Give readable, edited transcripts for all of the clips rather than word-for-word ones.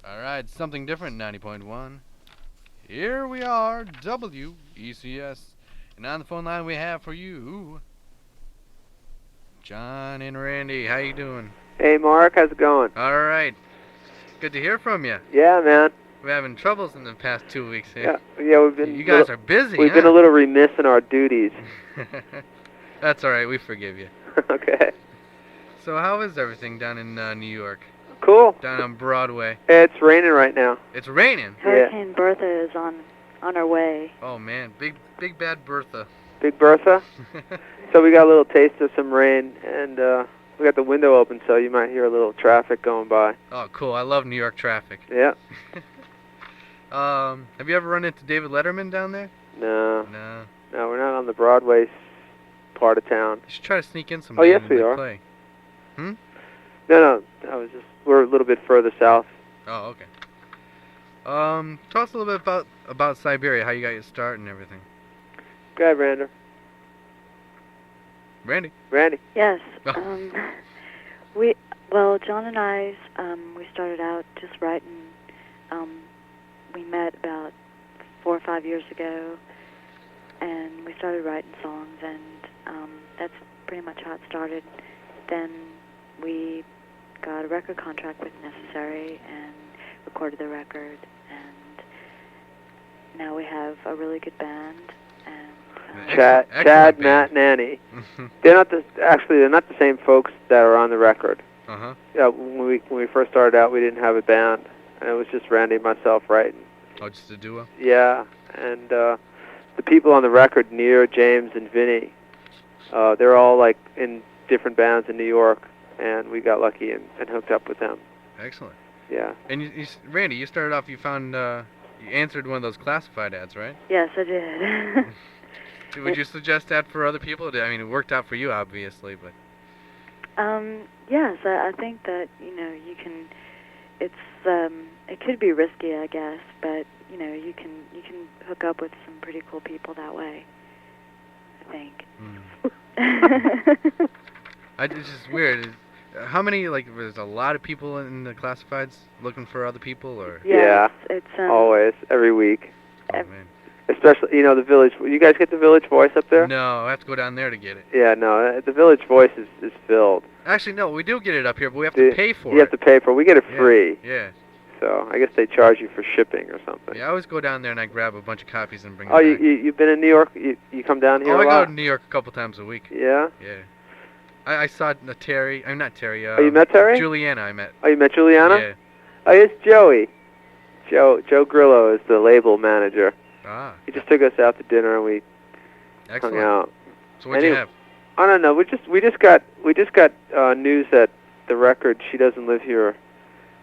Alright, something different, 90.1. Here we are, WECS. And on the phone line we have for you, John and Randy. How you doing? Hey, Mark, how's it going? Alright. Good to hear from you. Yeah, man. We're having troubles in the past 2 weeks here. Yeah, we've been. You guys are busy, We've huh? been a little remiss in our duties. That's alright, we forgive you. Okay. So how is everything down in New York? Cool. Down on Broadway? It's raining right now. It's raining? Hurricane Bertha is on her way. Oh man, big bad Bertha. Big Bertha? So we got a little taste of some rain, and we got the window open, so you might hear a little traffic going by. Oh, cool. I love New York traffic. Yeah. Have you ever run into David Letterman down there? No. No. No, we're not on the Broadway part of town. You should try to sneak in some. Oh, yes, we are. Play. No, we're a little bit further south. Oh, okay. Tell us a little bit about Siberia, how you got your start and everything. Go ahead, Randy. Randy? Yes. Oh. John and I, we started out just writing. We met about 4 or 5 years ago, and we started writing songs, and that's pretty much how it started. Then we got a record contract with Necessary and recorded the record, and now we have a really good band. And Chad, Matt, and Annie. They're not the same folks that are on the record. Yeah, when we first started out, we didn't have a band, and it was just Randy and myself writing. Oh, just a duo? Yeah, and the people on the record, Near, James, and Vinny, they're all like in different bands in New York, and we got lucky and hooked up with them. Excellent. Yeah. And Randy, you started off, you answered one of those classified ads, right? Yes, I did. Would you suggest that for other people? I mean, it worked out for you, obviously, but... Yes, I think that, you can, it could be risky, I guess, but, you can hook up with some pretty cool people that way, I think. It's just weird. How many, there's a lot of people in the classifieds looking for other people, or? Yeah, it's always, every week. Oh, man. Especially, the Village. You guys get the Village Voice up there? No, I have to go down there to get it. Yeah, no, the Village Voice is filled. Actually, no, we do get it up here, but we have to pay for it. You have to pay for it. We get it free. Yeah. So I guess they charge you for shipping or something. Yeah, I always go down there and I grab a bunch of copies and bring them back. Oh, you've been in New York? You come down here a lot? I go to New York a couple times a week. Yeah? Yeah. I saw Terry. I'm not Terry. Oh, you met Terry? Juliana, I met. Oh, you met Juliana? Yeah. Oh, it's Joey. Joe Grillo is the label manager. Ah. He just took us out to dinner and we hung out. So what'd you have? I don't know. We just got news that the record "She Doesn't Live Here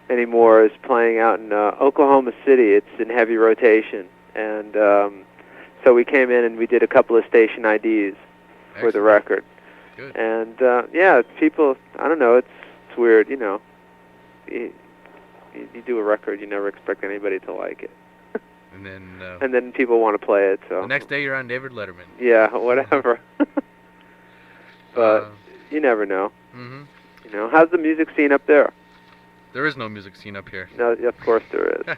Anymore" is playing out in Oklahoma City. It's in heavy rotation, and so we came in and we did a couple of station IDs for the record. Good. And yeah, people. I don't know. It's weird, You do a record, you never expect anybody to like it. And then people want to play it. So the next day you're on David Letterman. Yeah, whatever. But you never know. How's the music scene up there? There is no music scene up here. No, of course there is.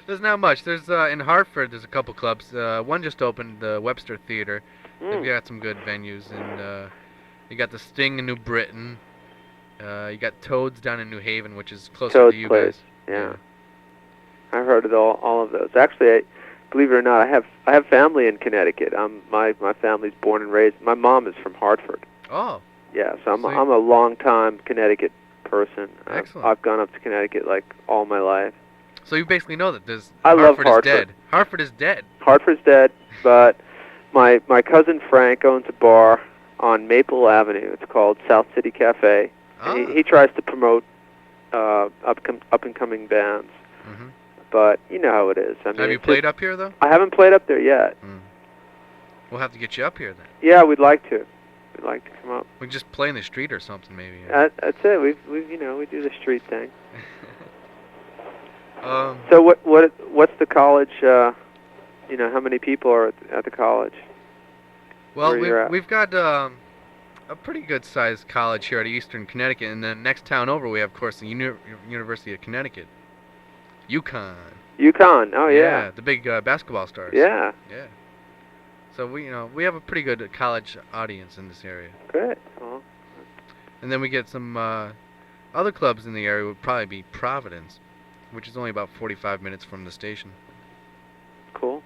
There's not much. There's in Hartford. There's a couple clubs. One just opened, the Webster Theater. They've got some good venues, and you got the Sting in New Britain. You got Toads down in New Haven, which is closer to you guys. Yeah. I've heard of all of those. Actually, believe it or not, I have family in Connecticut. My family's born and raised. My mom is from Hartford. Oh. Yeah, so I'm a long-time Connecticut person. Excellent. I've gone up to Connecticut all my life. So you basically know that Hartford is dead. Hartford is dead. Hartford's dead, but my cousin Frank owns a bar on Maple Avenue. It's called South City Cafe. And he tries to promote up-and-coming bands. But you know how it is. I mean, have you played up here, though? I haven't played up there yet. We'll have to get you up here, then. Yeah, we'd like to. We'd like to come up. We can just play in the street or something, maybe. That's it. We do the street thing. So what's the college? How many people are at the college? Well, we've got a pretty good-sized college here at Eastern Connecticut, and then next town over we have, of course, the University of Connecticut. UConn. UConn. Oh yeah. The big basketball stars. Yeah. Yeah. So we have a pretty good college audience in this area. Good. Well. And then we get some other clubs in the area. Would probably be Providence, which is only about 45 minutes from the station. Cool.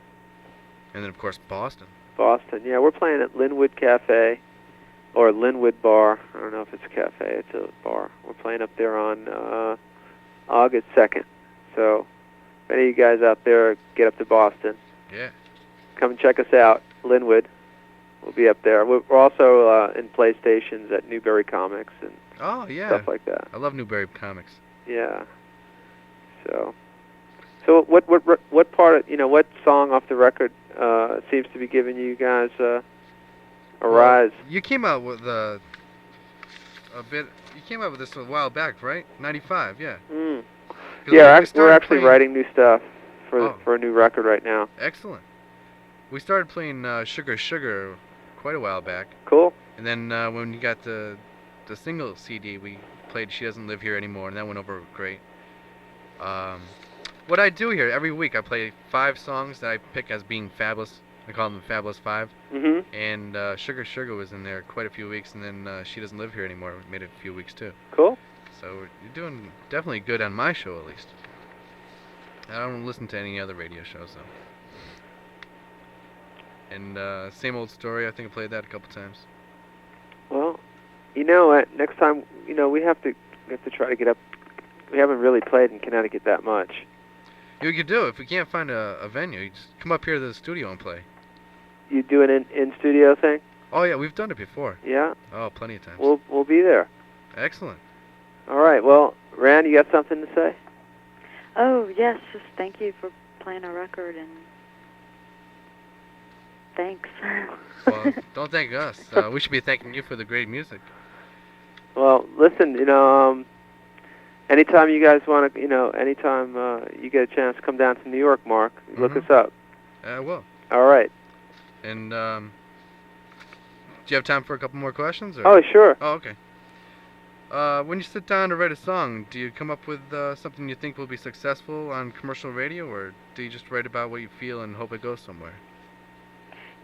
And then of course Boston. Boston. Yeah, we're playing at Linwood Cafe or Linwood Bar. I don't know if it's a cafe. It's a bar. We're playing up there on August 2nd. So if any of you guys out there get up to Boston, yeah, come and check us out. Linwood. We'll be up there. We're also in PlayStations at Newberry Comics and stuff like that. I love Newberry Comics. Yeah. So what part of, what song off the record seems to be giving you guys a rise? You came out with a bit. You came out with this a while back, right? 95, yeah. Yeah, we're actually writing new stuff for a new record right now. Excellent. We started playing Sugar Sugar quite a while back. Cool. And then when you got the single CD, we played She Doesn't Live Here Anymore, and that went over great. What I do here, every week I play 5 songs that I pick as being fabulous. I call them the Fabulous 5. Mm-hmm. And Sugar Sugar was in there quite a few weeks, and then She Doesn't Live Here Anymore made it a few weeks too. Cool. So you're doing definitely good on my show, at least. I don't listen to any other radio shows, though. And Same Old Story, I think I played that a couple times. Well, next time, we have to try to get up. We haven't really played in Connecticut that much. You could do it. If we can't find a venue, you just come up here to the studio and play. You do an in-studio thing? Oh, yeah, we've done it before. Yeah? Oh, plenty of times. We'll be there. Excellent. All right, well, Rand, you got something to say? Oh, yes, just thank you for playing our record, and thanks. Well, don't thank us. We should be thanking you for the great music. Well, listen, anytime you guys want to, anytime you get a chance to come down to New York, Mark, look us up. I will. All right. And do you have time for a couple more questions? Or? Oh, sure. Oh, okay. When you sit down to write a song, do you come up with something you think will be successful on commercial radio, or do you just write about what you feel and hope it goes somewhere?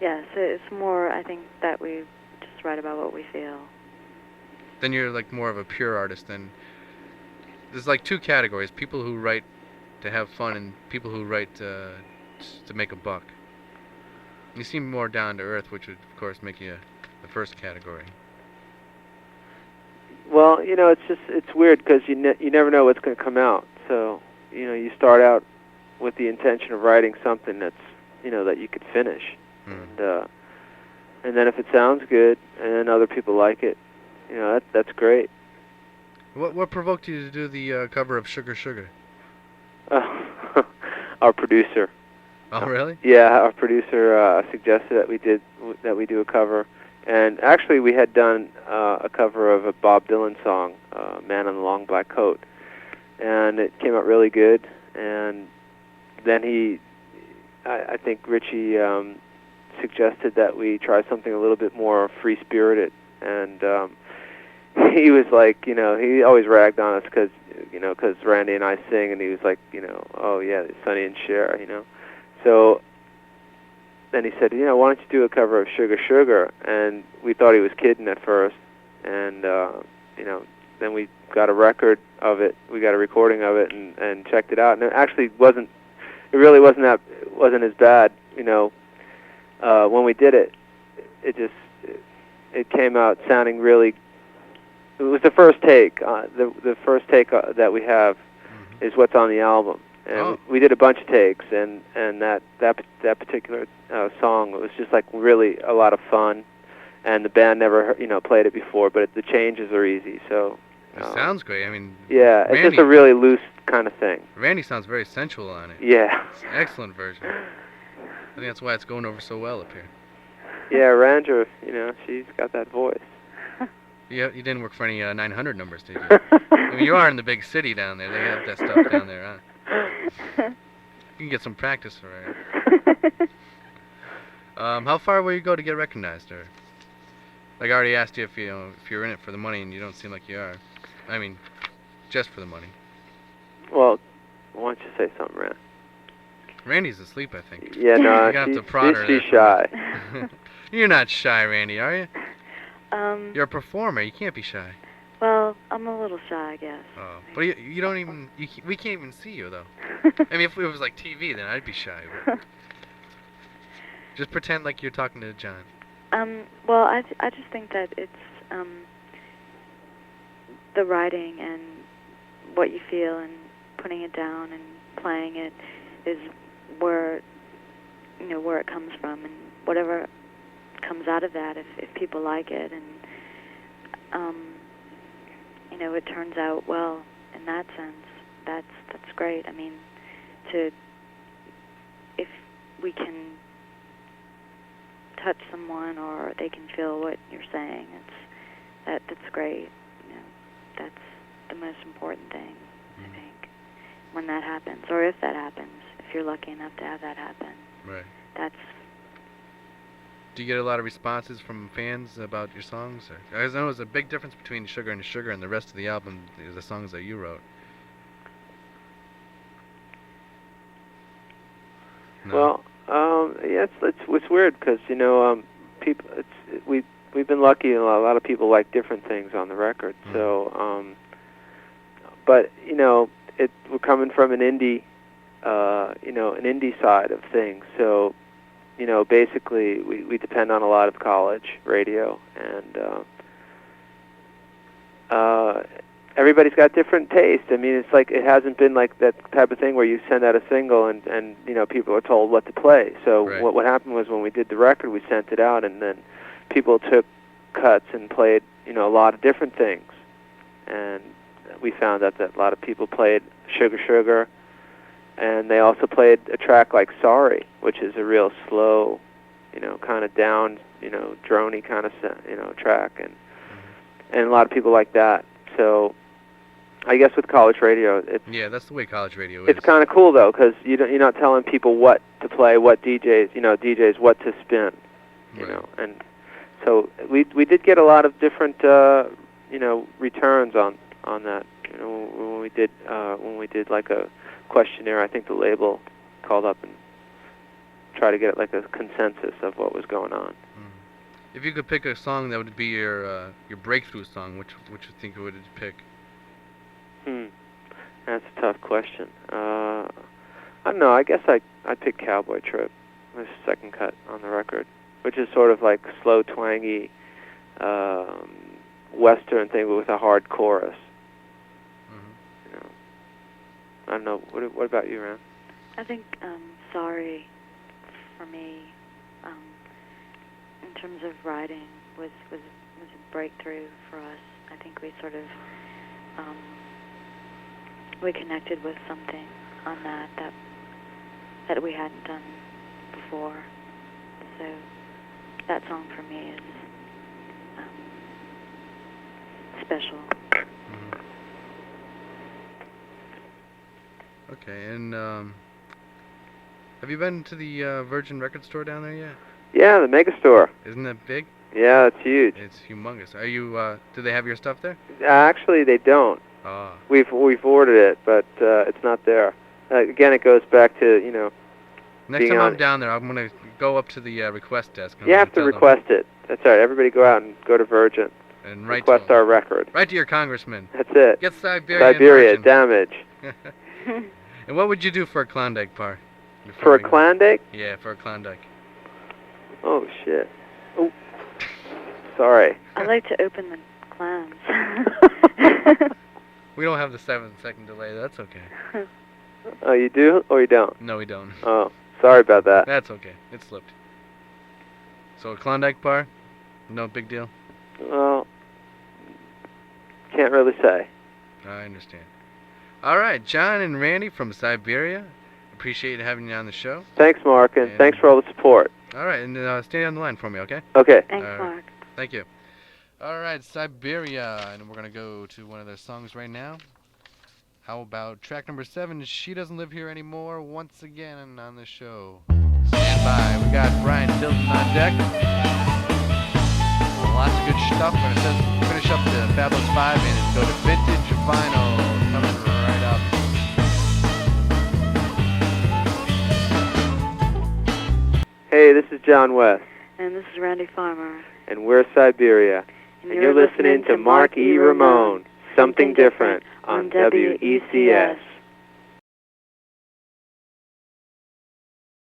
Yes, it's more, I think, that we just write about what we feel. Then you're like more of a pure artist. Then there's like 2 categories: people who write to have fun and people who write to make a buck. You seem more down to earth, which would of course make you the first category. Well, it's weird because you never know what's going to come out. So, you start out with the intention of writing something that's, that you could finish. And then if it sounds good and other people like it, that's great. What provoked you to do the cover of Sugar Sugar? Our producer. Oh, really? Yeah, our producer suggested that we do a cover. And actually, we had done a cover of a Bob Dylan song, "Man in the Long Black Coat," and it came out really good. And then I think Richie suggested that we try something a little bit more free-spirited. And he was like, he always ragged on us because Randy and I sing, and he was like, oh yeah, Sonny and Cher, So then he said, why don't you do a cover of Sugar Sugar? And we thought he was kidding at first. And, then we got a record of it. We got a recording of it and checked it out. And it actually wasn't as bad, when we did it. It came out sounding really, it was the first take. The first take that we have is what's on the album. And we did a bunch of takes, and that particular song was just like really a lot of fun, and the band never played it before, but the changes are easy. So it sounds great. I mean, yeah, Randy, it's just a really loose kind of thing. Randy sounds very sensual on it. Yeah, it's an excellent version. I think that's why it's going over so well up here. Yeah, Ranger, she's got that voice. You didn't work for any 900 numbers, did you? I mean, you are in the big city down there. They have that stuff down there, huh? You can get some practice for it. How far will you go to get recognized, or like I already asked you if you're in it for the money, and you don't seem like you are. I mean, just for the money. Well, Why don't you say something, Rand? Randy's asleep, I think. Yeah, no, You're gonna have to prod her she's there for shy. me. You're not shy, Randy, are you? Um, You're a performer. You can't be shy. well, I'm a little shy, I guess. Oh, but you don't even. We can't even see you though. I mean, if it was like TV, then I'd be shy. But just pretend like you're talking to John. Well, I just think that it's the writing and what you feel and putting it down and playing it is where where it comes from, and whatever comes out of that, if people like it, and it turns out well in that sense, that's great. I mean, if we can touch someone or they can feel what you're saying, that's great. That's the most important thing, I think, when that happens, or if that happens, if you're lucky enough to have that happen. Right. That's. Do you get a lot of responses from fans about your songs? I know there's a big difference between Sugar and Sugar and the rest of the album, the songs that you wrote. No. Well, yeah, it's weird because people. We've been lucky, and a lot of people like different things on the record. So, but we're coming from an indie, an indie side of things. So, basically we depend on a lot of college radio, and everybody's got different taste. I mean, it's like it hasn't been like that type of thing where you send out a single and people are told what to play. So right. what happened was when we did the record, we sent it out, and then people took cuts and played a lot of different things, and we found out that a lot of people played Sugar Sugar, and they also played a track like Sorry, which is a real slow, kind of down, drony kind of track, and a lot of people like that. So I guess with college radio, yeah, that's the way college radio is. It's kind of cool though, because you're not telling people what to play, what DJs what to spin, and so we did get a lot of different returns on that. When we did like a questionnaire, I think the label called up and tried to get like a consensus of what was going on. If you could pick a song that would be your breakthrough song, which you think would you pick? That's a tough question. I don't know. I guess I picked Cowboy Trip, the second cut on the record, which is sort of like slow, twangy Western thing, but with a hard chorus. I don't know. What about you, Ram? I think Sorry, for me, in terms of writing, was a breakthrough for us. I think we sort of we connected with something on that we hadn't done before. So that song for me is special. Okay, and have you been to the Virgin Record store down there yet? Yeah, the Megastore. Isn't that big? Yeah, it's huge. It's humongous. Are you? Do they have your stuff there? Actually, they don't. Oh. We've ordered it, but it's not there. Again, it goes back to Next time I'm down there, I'm gonna go up to the request desk. You have to request it. That's right. Everybody go out and go to Virgin. And request our record. Write to your congressman. That's it. Get Siberia. Siberia Damage. And what would you do for a Klondike bar? For a Klondike? Yeah, for a Klondike. Oh shit. Oh. Sorry. I like to open the clams. We don't have the 7-second delay. That's okay. Oh, you do or you don't? No, we don't. Oh, sorry about that. That's okay. It slipped. So a Klondike bar? No big deal? Well, can't really say. I understand. All right, John and Randy from Siberia. Appreciate having you on the show. Thanks, Mark, and thanks for all the support. All right, and stay on the line for me, okay? Okay. Thanks, Mark. Thank you. All right, Siberia, and we're going to go to one of their songs right now. How about track number 7, She Doesn't Live Here Anymore, once again on the show. Stand by. We got Brian Tilton on deck. Lots of good stuff. We're going to finish up the Fabulous 5 and go to Vintage Vinyl. Coming right up. Hey, this is John West. And this is Randy Farmer. And we're Siberia. And you're listening to Mark E. Ramone, Something Different, on WECS.